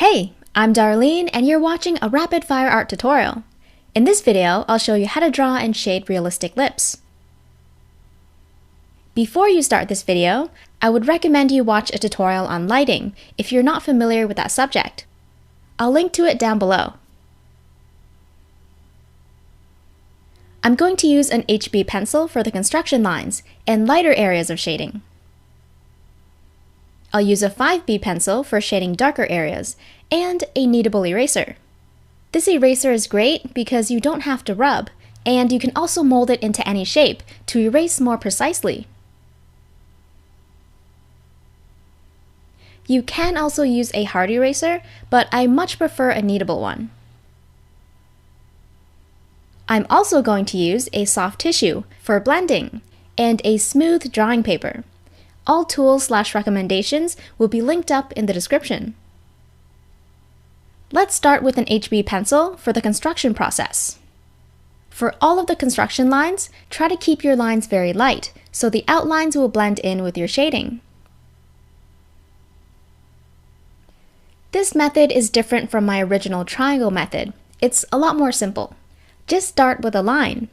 Hey, I'm Darlene and you're watching a rapid fire art tutorial. In this video, I'll show you how to draw and shade realistic lips. Before you start this video, I would recommend you watch a tutorial on lighting if you're not familiar with that subject. I'll link to it down below. I'm going to use an HB pencil for the construction lines and lighter areas of shading. I'll use a 5B pencil for shading darker areas, and a kneadable eraser. This eraser is great because you don't have to rub, and you can also mold it into any shape to erase more precisely. You can also use a hard eraser, but I much prefer a kneadable one. I'm also going to use a soft tissue for blending, and a smooth drawing paper. All tools/recommendations will be linked up in the description. Let's start with an HB pencil for the construction process. For all of the construction lines, try to keep your lines very light, so the outlines will blend in with your shading. This method is different from my original triangle method. It's a lot more simple. Just start with a line.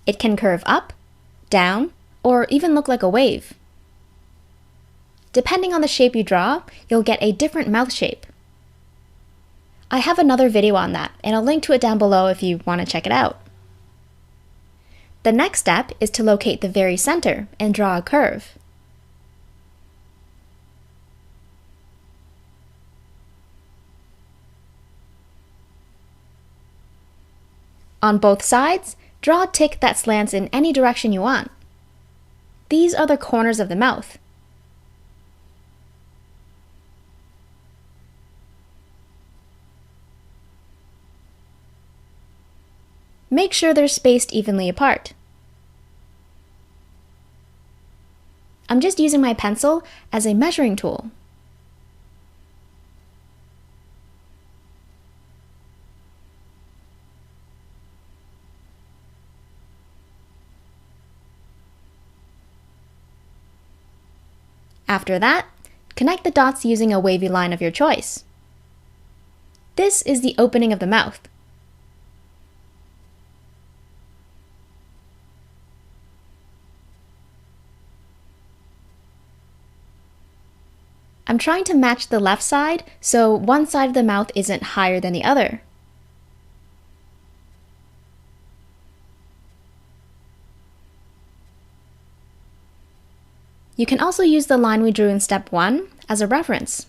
It can curve up, down, or even look like a wave. Depending on the shape you draw, you'll get a different mouth shape. I have another video on that, and I'll link to it down below if you want to check it out. The next step is to locate the very center and draw a curve. On both sides, draw a tick that slants in any direction you want. These are the corners of the mouth. Make sure they're spaced evenly apart. I'm just using my pencil as a measuring tool. After that, connect the dots using a wavy line of your choice. This is the opening of the mouth. I'm trying to match the left side, so one side of the mouth isn't higher than the other. You can also use the line we drew in step 1 as a reference.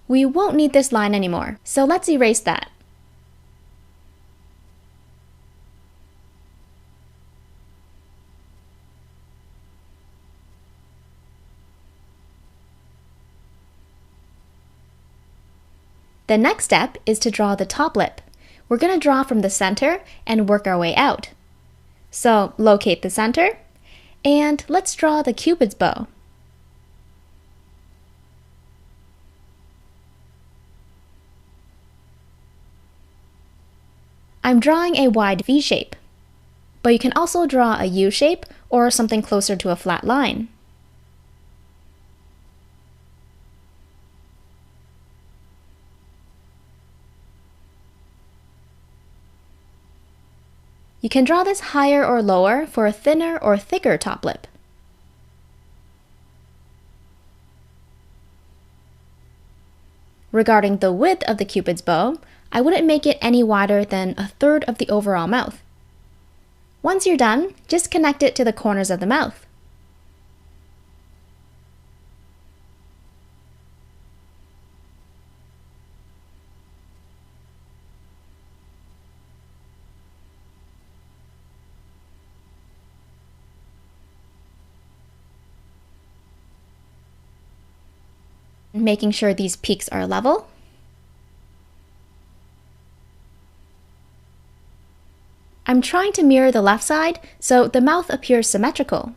We won't need this line anymore, so let's erase that. The next step is to draw the top lip. We're going to draw from the center and work our way out. So locate the center, and let's draw the Cupid's bow. I'm drawing a wide V shape, but you can also draw a U shape or something closer to a flat line. You can draw this higher or lower for a thinner or thicker top lip. Regarding the width of the Cupid's bow, I wouldn't make it any wider than 1/3 of the overall mouth. Once you're done, just connect it to the corners of the mouth. Making sure these peaks are level. I'm trying to mirror the left side so the mouth appears symmetrical.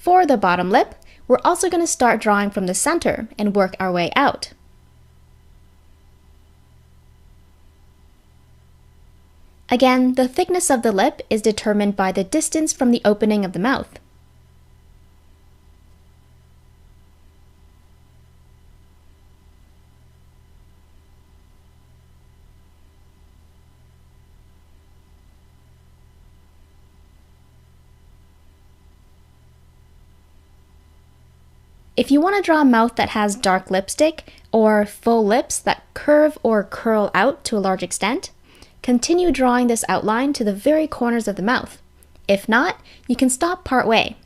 For the bottom lip, we're also going to start drawing from the center and work our way out. Again, the thickness of the lip is determined by the distance from the opening of the mouth. If you want to draw a mouth that has dark lipstick or full lips that curve or curl out to a large extent, continue drawing this outline to the very corners of the mouth. If not, you can stop part way.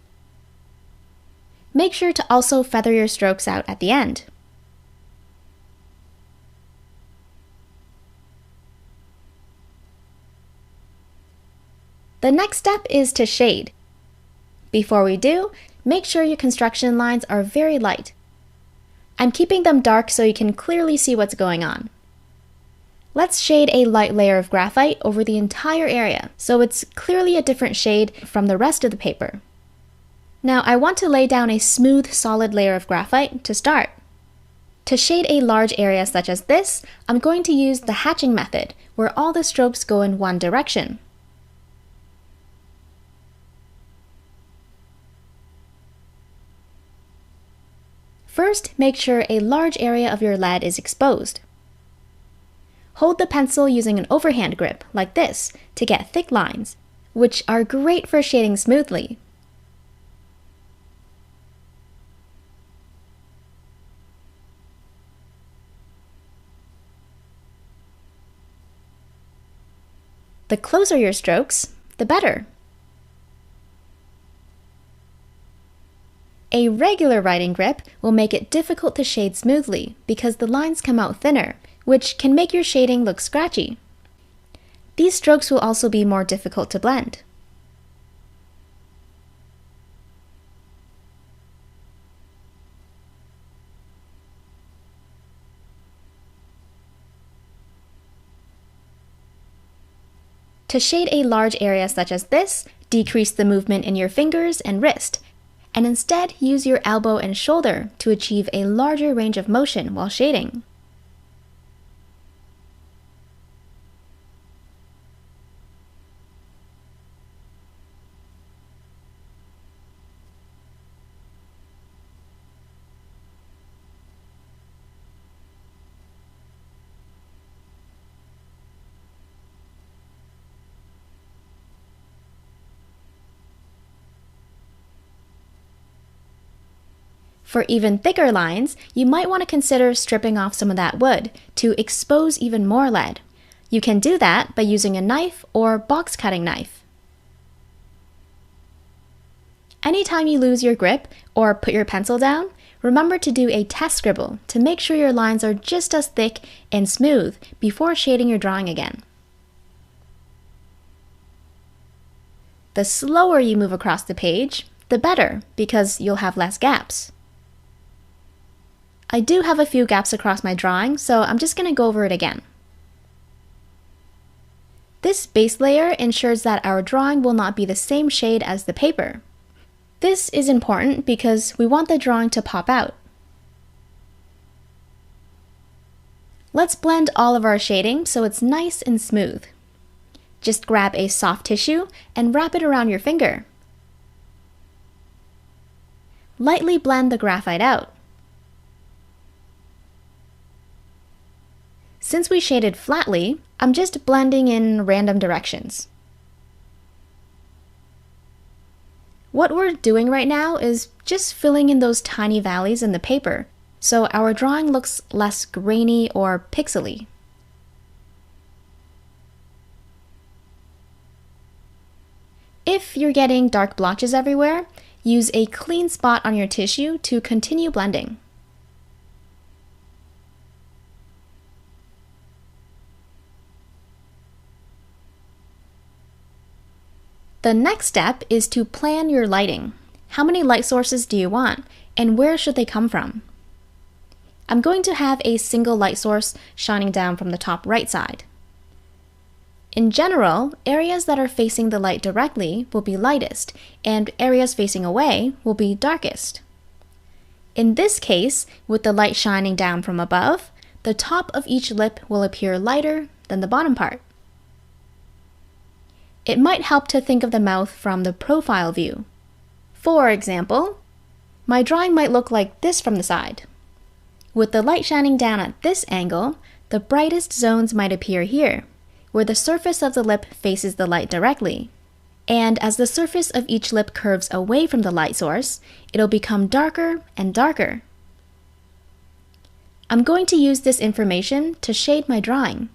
Make sure to also feather your strokes out at the end. The next step is to shade. Before we do, make sure your construction lines are very light. I'm keeping them dark so you can clearly see what's going on. Let's shade a light layer of graphite over the entire area so it's clearly a different shade from the rest of the paper. Now I want to lay down a smooth, solid layer of graphite to start. To shade a large area such as this, I'm going to use the hatching method, where all the strokes go in one direction. First, make sure a large area of your lead is exposed. Hold the pencil using an overhand grip, like this, to get thick lines, which are great for shading smoothly. The closer your strokes, the better. A regular writing grip will make it difficult to shade smoothly because the lines come out thinner, which can make your shading look scratchy. These strokes will also be more difficult to blend. To shade a large area such as this, decrease the movement in your fingers and wrist, and instead use your elbow and shoulder to achieve a larger range of motion while shading. For even thicker lines, you might want to consider stripping off some of that wood to expose even more lead. You can do that by using a knife or box cutting knife. Anytime you lose your grip or put your pencil down, remember to do a test scribble to make sure your lines are just as thick and smooth before shading your drawing again. The slower you move across the page, the better, because you'll have less gaps. I do have a few gaps across my drawing, so I'm just going to go over it again. This base layer ensures that our drawing will not be the same shade as the paper. This is important because we want the drawing to pop out. Let's blend all of our shading so it's nice and smooth. Just grab a soft tissue and wrap it around your finger. Lightly blend the graphite out. Since we shaded flatly, I'm just blending in random directions. What we're doing right now is just filling in those tiny valleys in the paper, so our drawing looks less grainy or pixely. If you're getting dark blotches everywhere, use a clean spot on your tissue to continue blending. The next step is to plan your lighting. How many light sources do you want, and where should they come from? I'm going to have a single light source shining down from the top right side. In general, areas that are facing the light directly will be lightest, and areas facing away will be darkest. In this case, with the light shining down from above, the top of each lip will appear lighter than the bottom part. It might help to think of the mouth from the profile view. For example, my drawing might look like this from the side. With the light shining down at this angle, the brightest zones might appear here, where the surface of the lip faces the light directly. And as the surface of each lip curves away from the light source, it'll become darker and darker. I'm going to use this information to shade my drawing.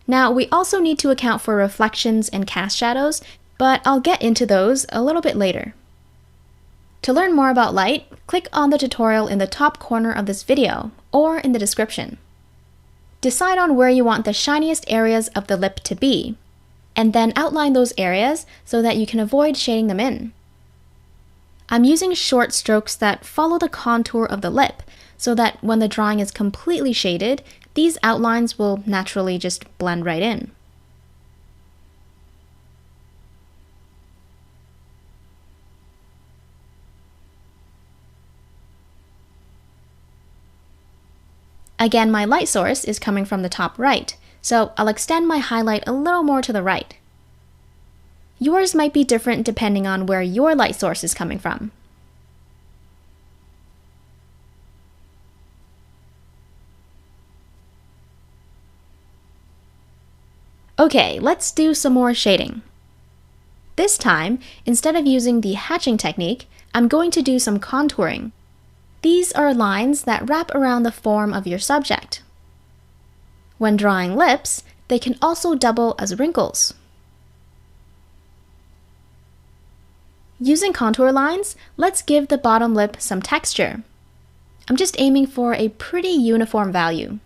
Now, we also need to account for reflections and cast shadows, but I'll get into those a little bit later. To learn more about light, click on the tutorial in the top corner of this video or in the description. Decide on where you want the shiniest areas of the lip to be, and then outline those areas so that you can avoid shading them in. I'm using short strokes that follow the contour of the lip so that when the drawing is completely shaded, these outlines will naturally just blend right in. Again, my light source is coming from the top right, so I'll extend my highlight a little more to the right. Yours might be different depending on where your light source is coming from. Okay, let's do some more shading. This time, instead of using the hatching technique, I'm going to do some contouring. These are lines that wrap around the form of your subject. When drawing lips, they can also double as wrinkles. Using contour lines, let's give the bottom lip some texture. I'm just aiming for a pretty uniform value.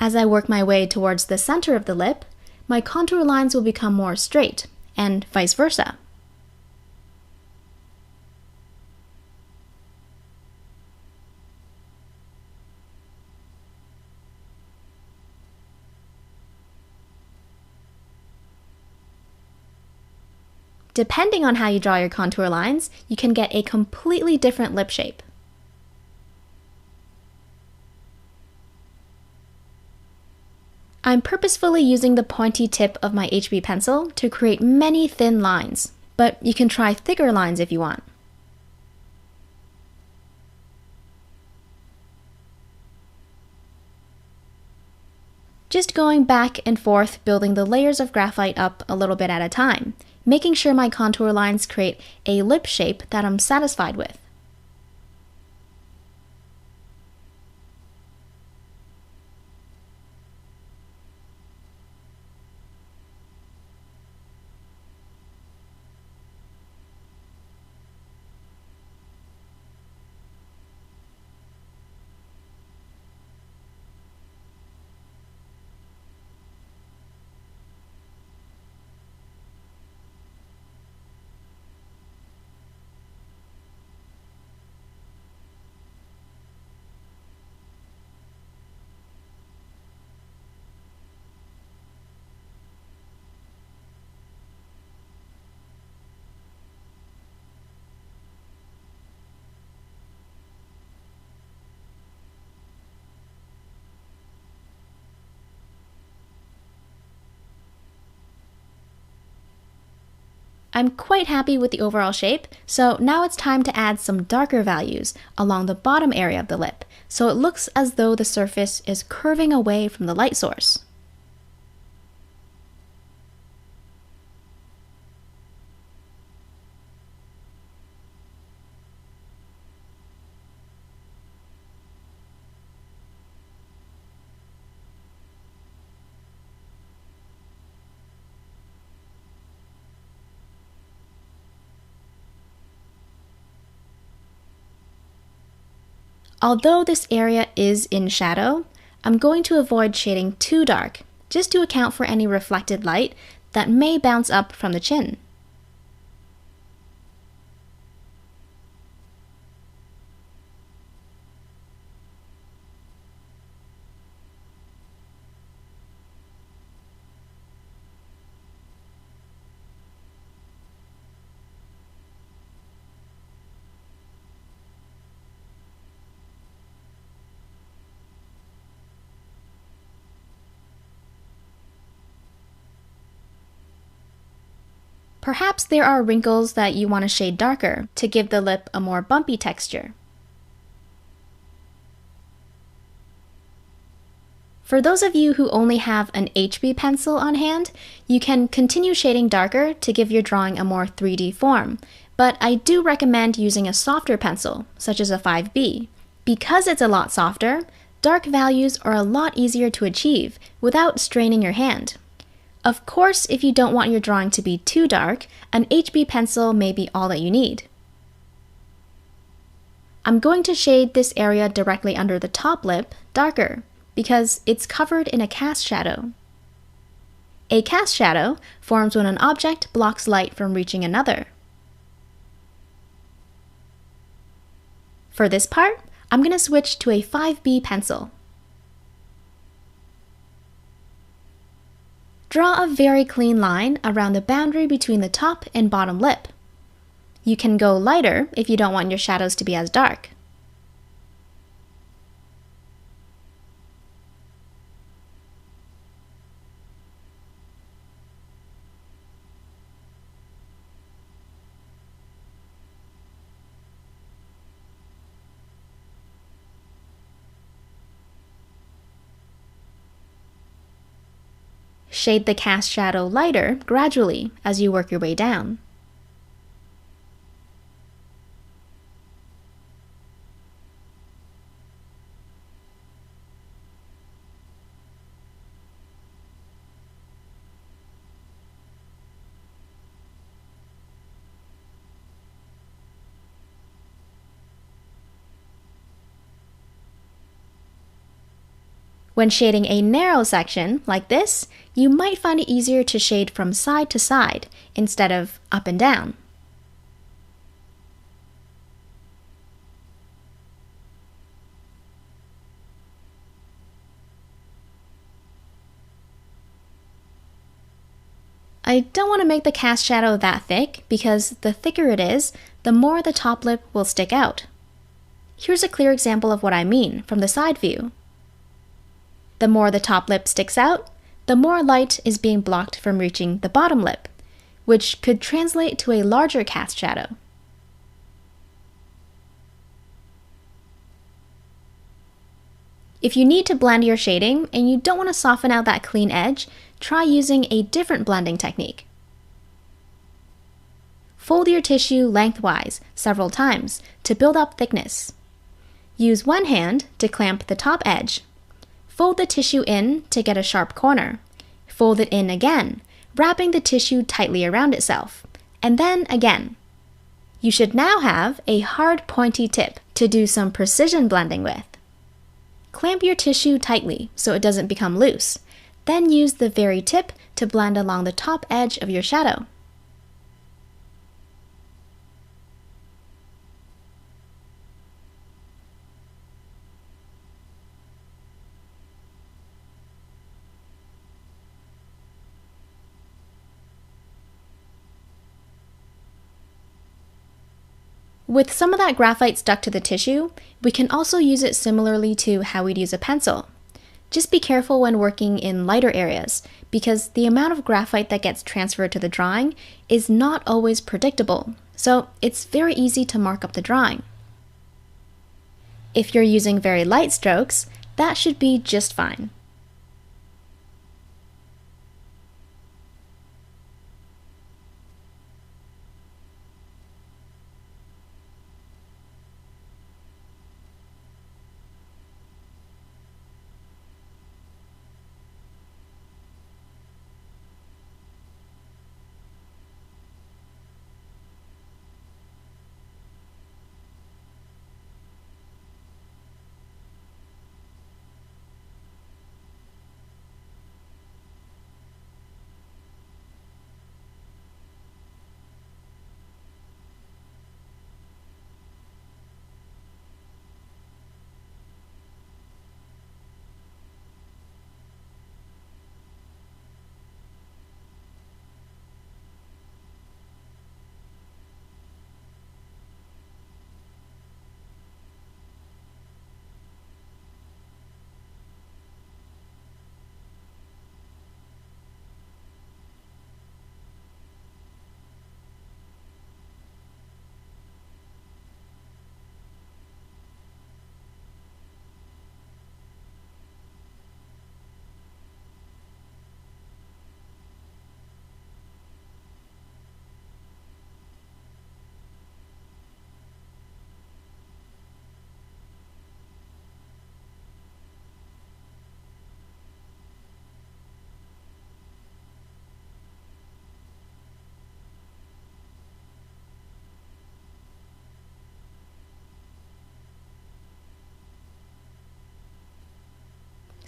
As I work my way towards the center of the lip, my contour lines will become more straight, and vice versa. Depending on how you draw your contour lines, you can get a completely different lip shape. I'm purposefully using the pointy tip of my HB pencil to create many thin lines, but you can try thicker lines if you want. Just going back and forth, building the layers of graphite up a little bit at a time, making sure my contour lines create a lip shape that I'm satisfied with. I'm quite happy with the overall shape, so now it's time to add some darker values along the bottom area of the lip, so it looks as though the surface is curving away from the light source. Although this area is in shadow, I'm going to avoid shading too dark, just to account for any reflected light that may bounce up from the chin. Perhaps there are wrinkles that you want to shade darker to give the lip a more bumpy texture. For those of you who only have an HB pencil on hand, you can continue shading darker to give your drawing a more 3D form, but I do recommend using a softer pencil, such as a 5B. Because it's a lot softer, dark values are a lot easier to achieve without straining your hand. Of course, if you don't want your drawing to be too dark, an HB pencil may be all that you need. I'm going to shade this area directly under the top lip darker, because it's covered in a cast shadow. A cast shadow forms when an object blocks light from reaching another. For this part, I'm going to switch to a 5B pencil. Draw a very clean line around the boundary between the top and bottom lip. You can go lighter if you don't want your shadows to be as dark. Shade the cast shadow lighter gradually as you work your way down. When shading a narrow section like this, you might find it easier to shade from side to side instead of up and down. I don't want to make the cast shadow that thick because the thicker it is, the more the top lip will stick out. Here's a clear example of what I mean from the side view. The more the top lip sticks out, the more light is being blocked from reaching the bottom lip, which could translate to a larger cast shadow. If you need to blend your shading and you don't want to soften out that clean edge, try using a different blending technique. Fold your tissue lengthwise several times to build up thickness. Use one hand to clamp the top edge. Fold the tissue in to get a sharp corner. Fold it in again, wrapping the tissue tightly around itself, and then again. You should now have a hard pointy tip to do some precision blending with. Clamp your tissue tightly so it doesn't become loose. Then use the very tip to blend along the top edge of your shadow. With some of that graphite stuck to the tissue, we can also use it similarly to how we'd use a pencil. Just be careful when working in lighter areas, because the amount of graphite that gets transferred to the drawing is not always predictable, so it's very easy to mark up the drawing. If you're using very light strokes, that should be just fine.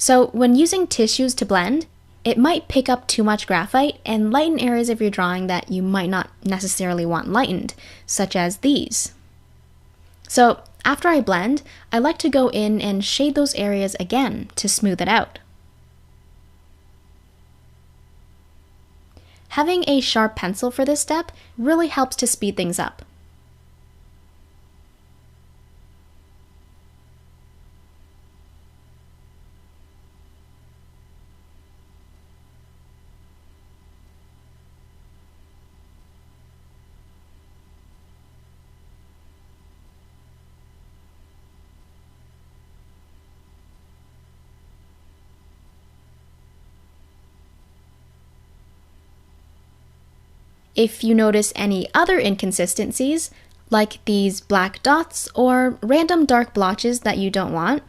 So when using tissues to blend, it might pick up too much graphite and lighten areas of your drawing that you might not necessarily want lightened, such as these. So after I blend, I like to go in and shade those areas again to smooth it out. Having a sharp pencil for this step really helps to speed things up. If you notice any other inconsistencies, like these black dots or random dark blotches that you don't want,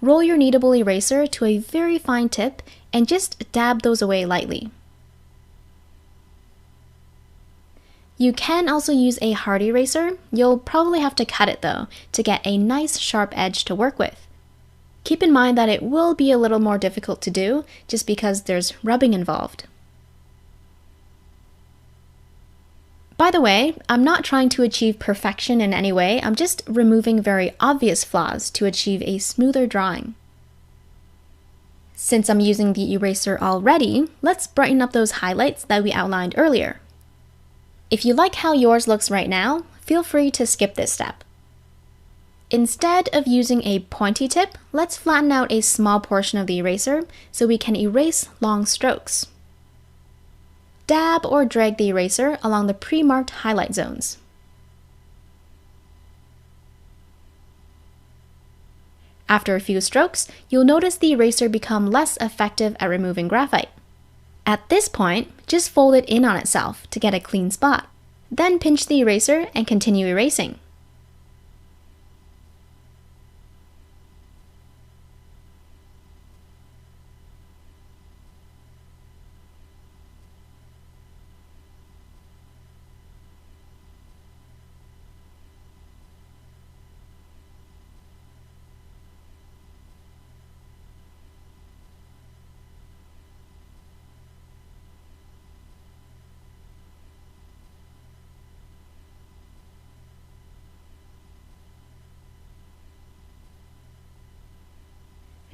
roll your kneadable eraser to a very fine tip and just dab those away lightly. You can also use a hard eraser. You'll probably have to cut it though to get a nice sharp edge to work with. Keep in mind that it will be a little more difficult to do just because there's rubbing involved. By the way, I'm not trying to achieve perfection in any way, I'm just removing very obvious flaws to achieve a smoother drawing. Since I'm using the eraser already, let's brighten up those highlights that we outlined earlier. If you like how yours looks right now, feel free to skip this step. Instead of using a pointy tip, let's flatten out a small portion of the eraser so we can erase long strokes. Dab or drag the eraser along the pre-marked highlight zones. After a few strokes, you'll notice the eraser become less effective at removing graphite. At this point, just fold it in on itself to get a clean spot. Then pinch the eraser and continue erasing.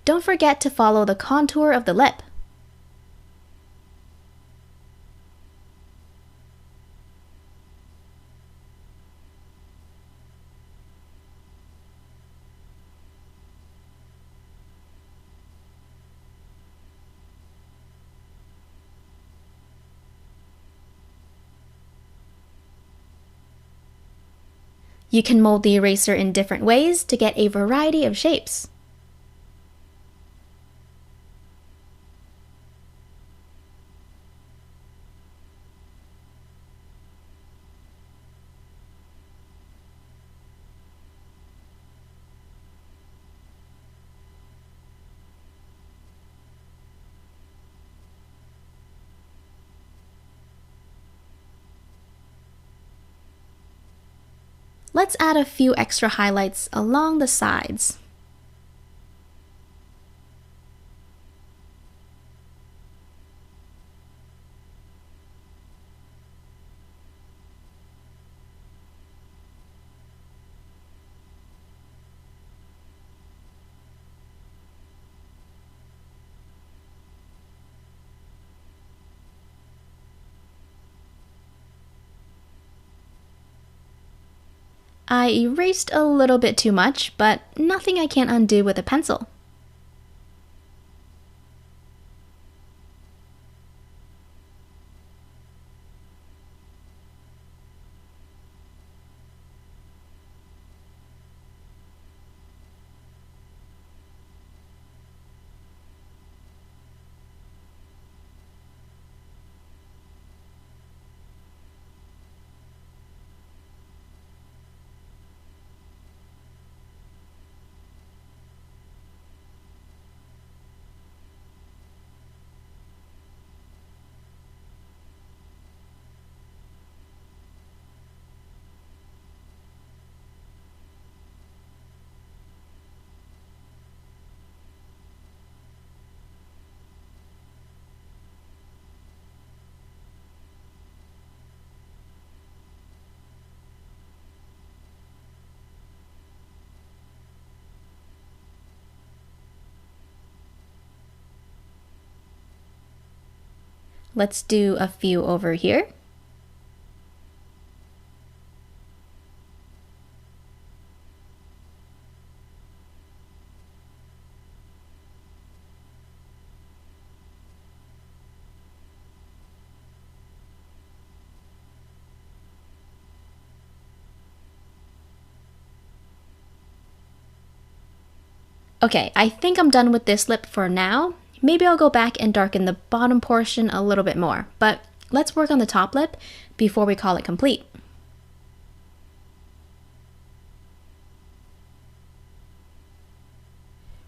Don't forget to follow the contour of the lip. You can mold the eraser in different ways to get a variety of shapes. Let's add a few extra highlights along the sides. I erased a little bit too much, but nothing I can't undo with a pencil. Let's do a few over here. Okay, I think I'm done with this lip for now. Maybe I'll go back and darken the bottom portion a little bit more, but let's work on the top lip before we call it complete.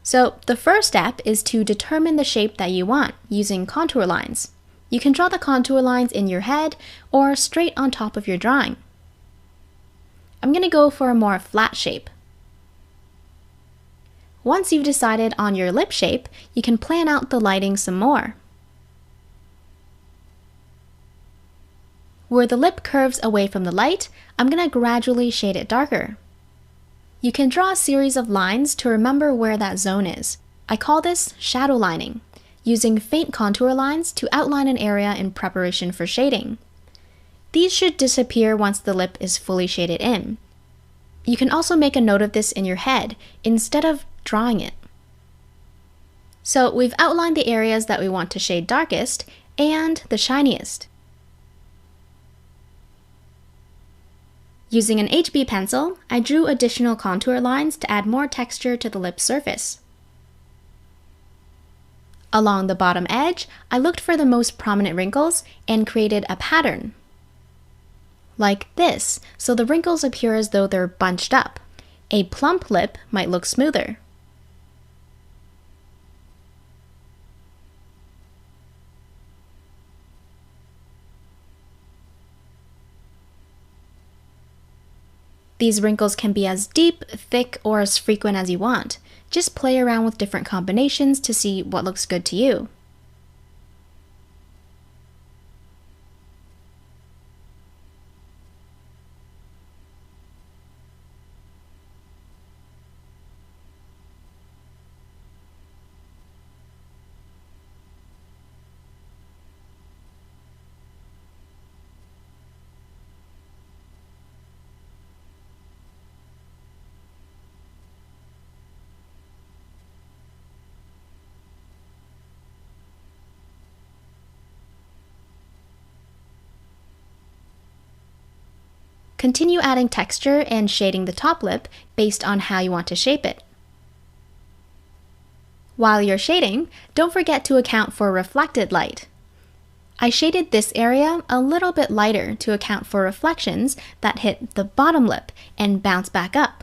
So the first step is to determine the shape that you want using contour lines. You can draw the contour lines in your head or straight on top of your drawing. I'm going to go for a more flat shape. Once you've decided on your lip shape, you can plan out the lighting some more. Where the lip curves away from the light, I'm going to gradually shade it darker. You can draw a series of lines to remember where that zone is. I call this shadow lining, using faint contour lines to outline an area in preparation for shading. These should disappear once the lip is fully shaded in. You can also make a note of this in your head instead of drawing it. So we've outlined the areas that we want to shade darkest and the shiniest. Using an HB pencil, I drew additional contour lines to add more texture to the lip surface. Along the bottom edge, I looked for the most prominent wrinkles and created a pattern. Like this, so the wrinkles appear as though they're bunched up. A plump lip might look smoother. These wrinkles can be as deep, thick, or as frequent as you want. Just play around with different combinations to see what looks good to you. Continue adding texture and shading the top lip based on how you want to shape it. While you're shading, don't forget to account for reflected light. I shaded this area a little bit lighter to account for reflections that hit the bottom lip and bounce back up.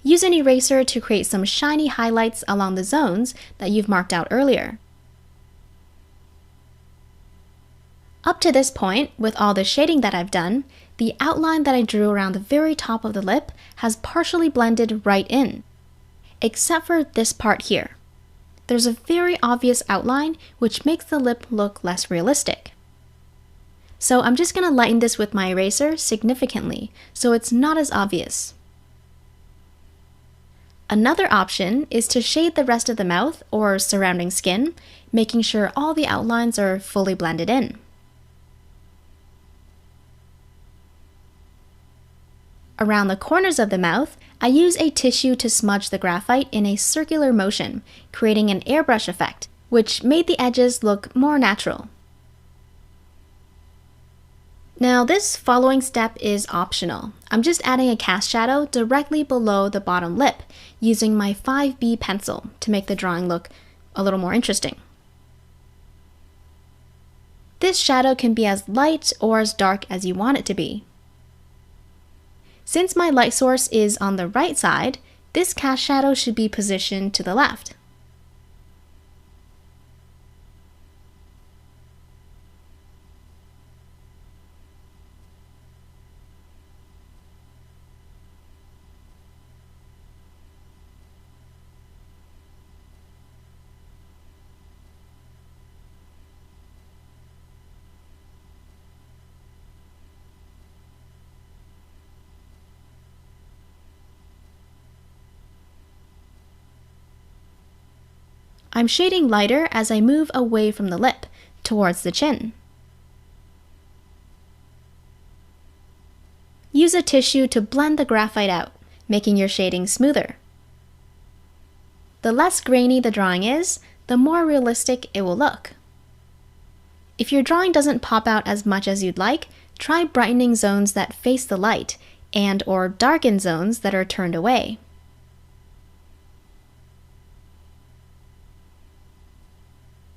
Use an eraser to create some shiny highlights along the zones that you've marked out earlier. Up to this point, with all the shading that I've done, the outline that I drew around the very top of the lip has partially blended right in, except for this part here. There's a very obvious outline which makes the lip look less realistic. So I'm just going to lighten this with my eraser significantly so it's not as obvious. Another option is to shade the rest of the mouth or surrounding skin, making sure all the outlines are fully blended in. Around the corners of the mouth, I use a tissue to smudge the graphite in a circular motion, creating an airbrush effect, which made the edges look more natural. Now this following step is optional. I'm just adding a cast shadow directly below the bottom lip, using my 5B pencil to make the drawing look a little more interesting. This shadow can be as light or as dark as you want it to be. Since my light source is on the right side, this cast shadow should be positioned to the left. I'm shading lighter as I move away from the lip, towards the chin. Use a tissue to blend the graphite out, making your shading smoother. The less grainy the drawing is, the more realistic it will look. If your drawing doesn't pop out as much as you'd like, try brightening zones that face the light and/or darken zones that are turned away.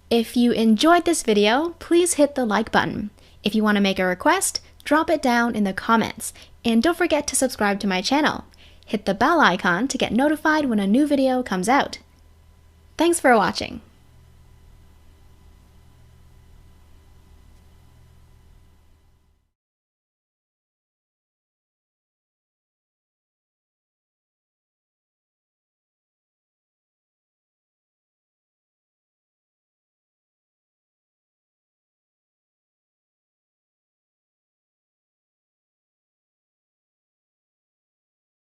If you enjoyed this video, please hit the like button. If you want to make a request, drop it down in the comments. And don't forget to subscribe to my channel. Hit the bell icon to get notified when a new video comes out. Thanks for watching.